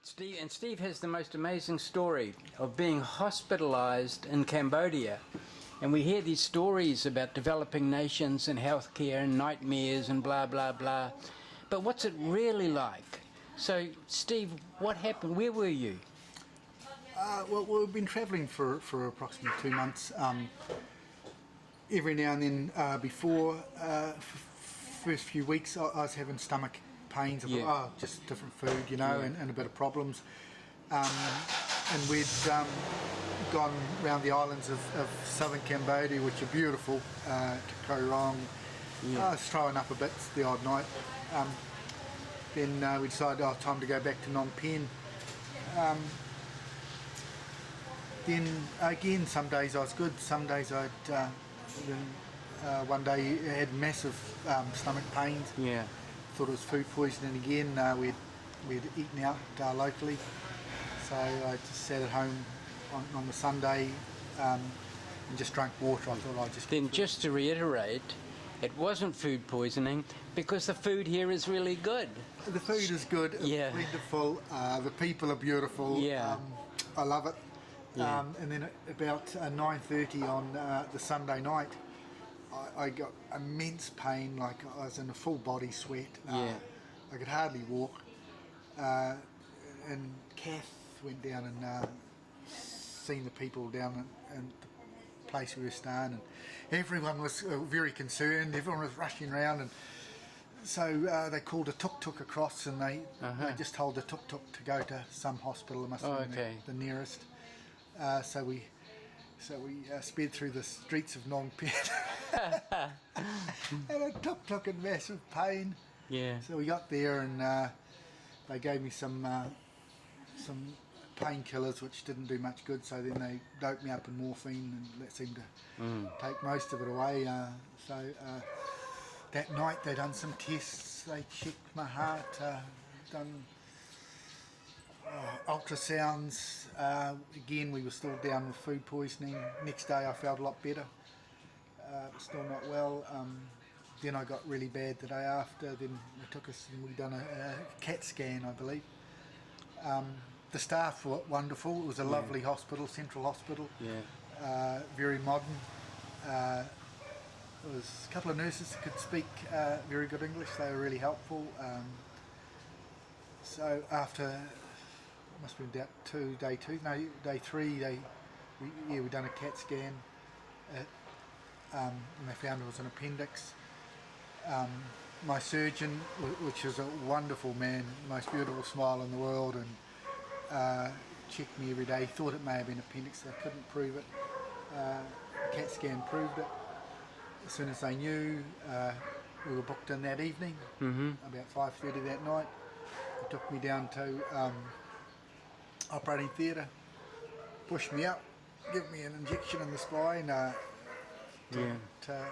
Steve has the most amazing story of being hospitalized in Cambodia. And we hear these stories about developing nations and healthcare and nightmares and blah, blah, blah. But what's it really like? So, Steve, what happened? Where were you? Well, we've been travelling for approximately 2 months. Every now and then, before first few weeks, I was having stomach pains. I thought, just different food, and a bit of problems. And we'd gone round the islands of southern Cambodia, which are beautiful, to Koh Rong. I was throwing up a bit the odd night. Then we decided, time to go back to Phnom Penh. Then again, some days I was good, some days one day I had massive stomach pains. Yeah. Thought it was food poisoning again. We'd eaten out locally, so I just sat at home on the Sunday and just drank water. I thought I'd just... Then just to reiterate, it wasn't food poisoning because the food here is really good. The food is good, it's plentiful, the people are beautiful, I love it. And then at about 9:30 on the Sunday night, I got immense pain, like I was in a full body sweat. I could hardly walk. And Kath went down and seen the people down in the place we were staying, and everyone was very concerned. Everyone was rushing around, and so they called a tuk-tuk across, and they just told the tuk-tuk to go to some hospital. It must have been the nearest. So we sped through the streets of Phnom Penh and a tuk-tuk in massive pain. Yeah. So we got there, and they gave me some painkillers, which didn't do much good. So then they doped me up in morphine, and that seemed to take most of it away. So that night they done some tests. They checked my heart, done ultrasounds. Again, we were still down with food poisoning. Next day I felt a lot better, still not well. Then I got really bad the day after. Then they took us and we done a CAT scan, I believe. The staff were wonderful. It was a lovely hospital, central hospital, very modern. There was a couple of nurses that could speak very good English. They were really helpful. So after, must have been day three, we done a CAT scan, and they found it was an appendix. My surgeon, which is a wonderful man, most beautiful smile in the world, and checked me every day. He thought it may have been appendix. They couldn't prove it. CAT scan proved it. As soon as they knew, we were booked in that evening, about 5:30 that night. They took me down to operating theatre, pushed me up, give me an injection in the spine to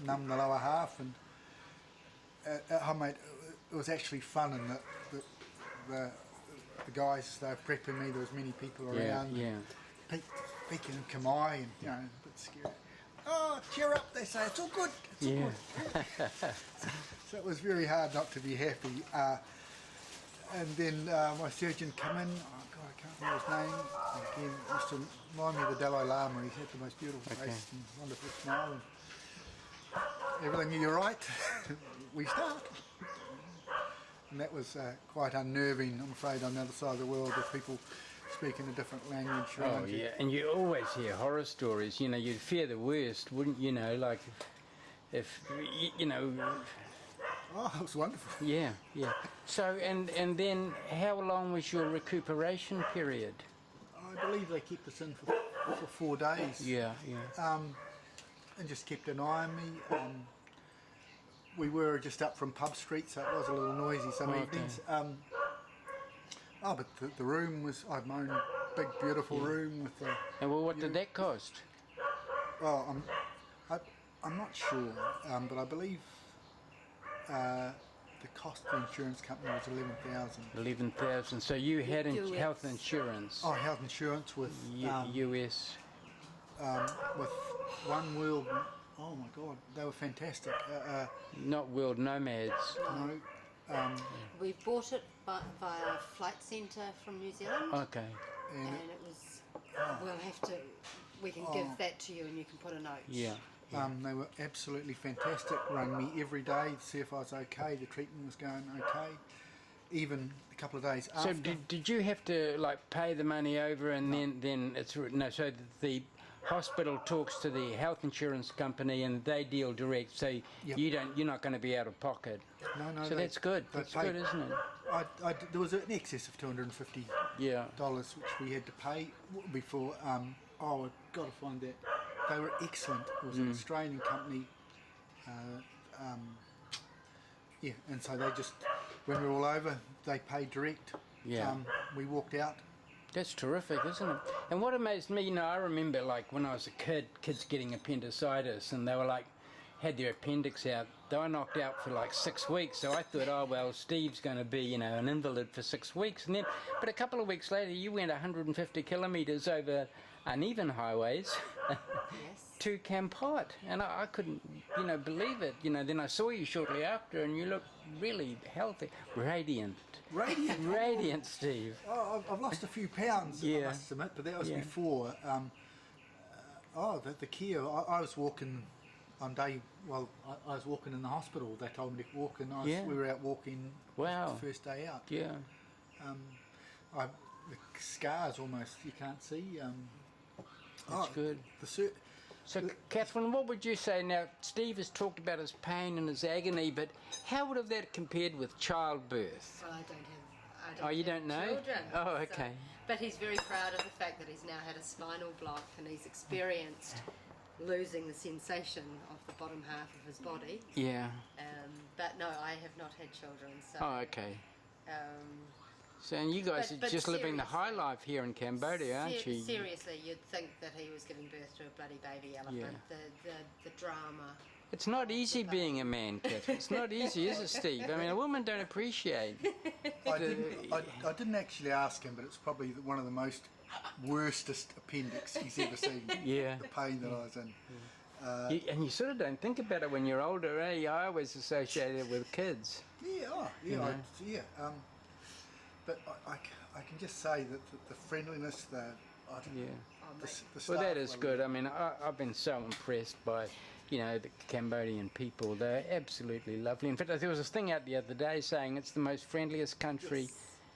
numb the lower half, and it was actually fun, and the guys, they were prepping me. There was many people around, peeking and Khmer, and a bit scary. Oh, cheer up, they say, it's all good, it's all good. So it was very hard not to be happy. And then my surgeon come in, oh God, I can't remember his name. Again, used to remind me of the Dalai Lama. He had the most beautiful face and wonderful smile. And everything, you're right, we start. And that was quite unnerving, I'm afraid, on the other side of the world, with people speaking a different language. Oh yeah, and you always hear horror stories. You'd fear the worst, wouldn't you? Like if Oh, it was wonderful. Yeah. So, and then how long was your recuperation period? I believe they kept us in for 4 days. Yeah. And just kept an eye on me. We were just up from Pub Street, so it was a little noisy some evenings. But the room was, I had my own big, beautiful room with the... And well, what did that cost? Well, I'm not sure, but I believe the cost of the insurance company was 11,000. 11,000. So you had health insurance? Oh, health insurance with US. With One World. Oh my God, they were fantastic. Not World Nomads. No, We bought it via Flight Centre from New Zealand, Okay. and it was. We'll have to. We can give that to you, and you can put a note. Yeah. They were absolutely fantastic. Rang me every day to see if I was okay. The treatment was going okay. Even a couple of days So after. did you have to like pay the money over and then it's no? So the hospital talks to the health insurance company and they deal direct. So you're not going to be out of pocket. No. So that's good. That's good, isn't it? There was an excess of $250 which we had to pay before. I've got to find that. They were excellent. It was an Australian company. And so they just, when we were all over, they paid direct. Yeah. We walked out. That's terrific, isn't it? And what amazed me, I remember like when I was a kid, kids getting appendicitis and they were like, had their appendix out. They were knocked out for like 6 weeks. So I thought, oh, well, Steve's going to be, an invalid for 6 weeks. And then, but a couple of weeks later, you went 150 kilometres over uneven highways to Kampot. And I couldn't, believe it. Then I saw you shortly after and you looked really healthy, radiant. Radiant, Steve. Oh, I've lost a few pounds, I must admit, but that was before. The care, I was walking on day, I was walking in the hospital. They told me to walk, and we were out walking the first day out. Yeah. The scars almost, you can't see. That's good. So, Catherine, what would you say now? Steve has talked about his pain and his agony, but how would have that compared with childbirth? Well, I don't you have don't know? children. Oh, okay. But he's very proud of the fact that he's now had a spinal block and he's experienced losing the sensation of the bottom half of his body. Yeah. But no, I have not had children. So, oh, okay. So, and you guys are just living the high life here in Cambodia, aren't you? Seriously, you'd think that he was giving birth to a bloody baby elephant. Yeah. The drama. It's not easy being a man, Kath. It's not easy, is it, Steve? I mean, a woman don't appreciate. I didn't actually ask him, but it's probably one of the most worstest appendix he's ever seen. Yeah. The pain that I was in. And you sort of don't think about it when you're older, eh? I always associate it with kids. But I can just say that the friendliness, the staff Well, that is were good. I mean, I've been so impressed by, the Cambodian people. They're absolutely lovely. In fact, there was this thing out the other day saying it's the most friendliest country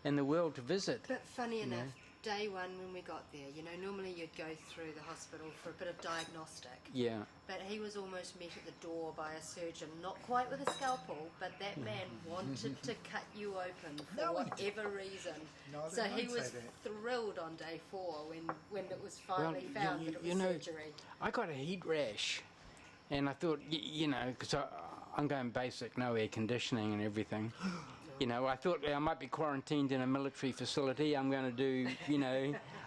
in the world to visit. But funny enough, day one when we got there, normally you'd go through the hospital for a bit of diagnostic. Yeah. But he was almost met at the door by a surgeon, not quite with a scalpel, but that man wanted to cut you open for whatever reason. No, so he was thrilled on day 4 when it was finally found that it was surgery. I got a heat rash, and I thought, because I'm going basic, no air conditioning and everything. I thought I might be quarantined in a military facility. I'm going to do,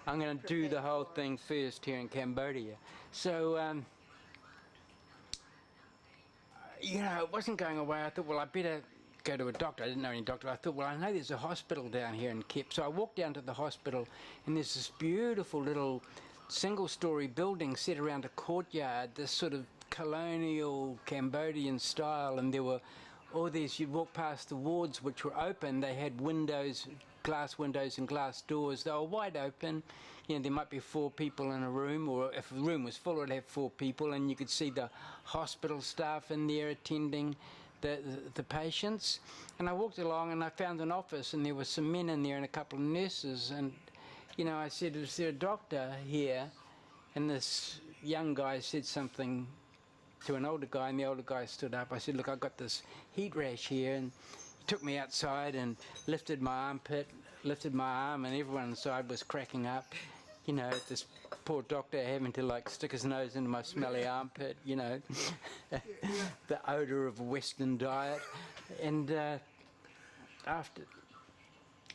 I'm going to do the whole thing first here in Cambodia. So, it wasn't going away. I thought, well, I better go to a doctor. I didn't know any doctor. I thought, well, I know there's a hospital down here in Kep. So I walked down to the hospital, and there's this beautiful little single-story building set around a courtyard, this sort of colonial Cambodian style, and there were you'd walk past the wards which were open. They had windows, glass windows and glass doors. They were wide open. There might be 4 people in a room, or if the room was full, it'd have 4 people, and you could see the hospital staff in there attending the patients. And I walked along and I found an office, and there were some men in there and a couple of nurses. And, I said, is there a doctor here? And this young guy said something to an older guy, and the older guy stood up. I said, look, I've got this heat rash here, and he took me outside and lifted my armpit, lifted my arm, and everyone inside was cracking up. This poor doctor having to stick his nose into my smelly armpit, the odour of a Western diet. And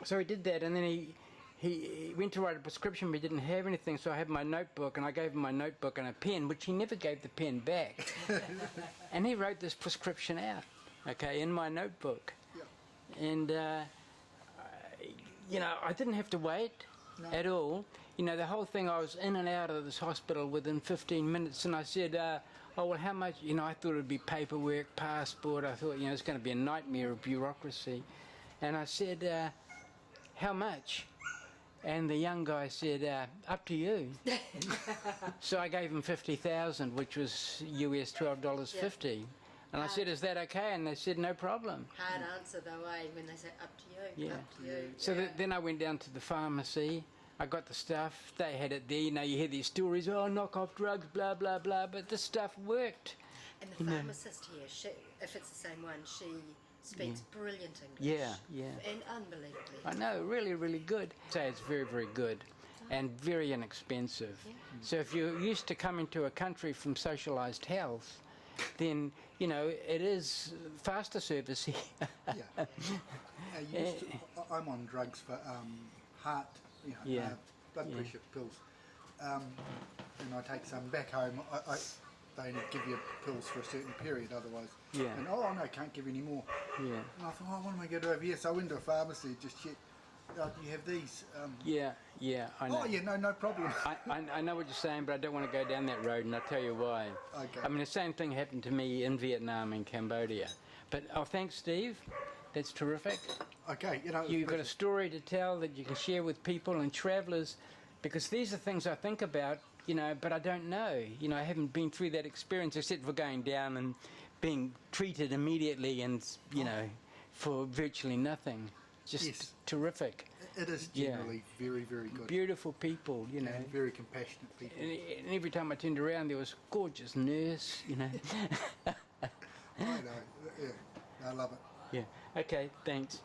so he did that, and then he went to write a prescription, but he didn't have anything, so I had my notebook, and I gave him my notebook and a pen, which he never gave the pen back. And he wrote this prescription out, in my notebook. Yeah. And, I didn't have to wait at all. The whole thing, I was in and out of this hospital within 15 minutes, and I said, oh, well, how much? You know, I thought it would be paperwork, passport. I thought, you know, it's going to be a nightmare of bureaucracy. And I said, how much? And the young guy said, up to you. So I gave him 50,000, which was US $12.50. And I said, is that okay? And they said, no problem. Hard answer though, eh? When they say up to you, Yeah. up to you. So yeah. then I went down to the pharmacy. I got the stuff. They had it there. You know, you hear these stories, oh, knock off drugs, blah, blah, blah. But the stuff worked. And the pharmacist here, she, if it's the same one, she speaks brilliant English. Yeah. And unbelievably. I know, really, really good. So it's very, very good and very inexpensive. Yeah. So if you're used to coming to a country from socialised health, then, you know, it is faster service here. Yeah. I'm on drugs for heart, you know, Yeah. blood Yeah. pressure pills. And I take some back home. They only give you pills for a certain period, otherwise. Yeah. And oh no, can't give you any more. Yeah. And I thought, oh, what am I going to do over here? So I went to a pharmacy, just check. Oh, do you have these? Yeah, I know. Oh yeah, no problem. I know what you're saying, but I don't want to go down that road, and I'll tell you why. Okay. I mean, the same thing happened to me in Vietnam and Cambodia. But, oh, thanks, Steve. That's terrific. Okay, you know. You've got a story to tell that you can share with people and travellers, because these are things I think about, you know, but I don't know. You know, I haven't been through that experience except for going down and being treated immediately and, you know, for virtually nothing. Just Yes. terrific. It is generally very, very good. Beautiful people, you know. And very compassionate people. And every time I turned around, there was a gorgeous nurse, you know. I know. Yeah, I love it. Yeah. Okay, thanks.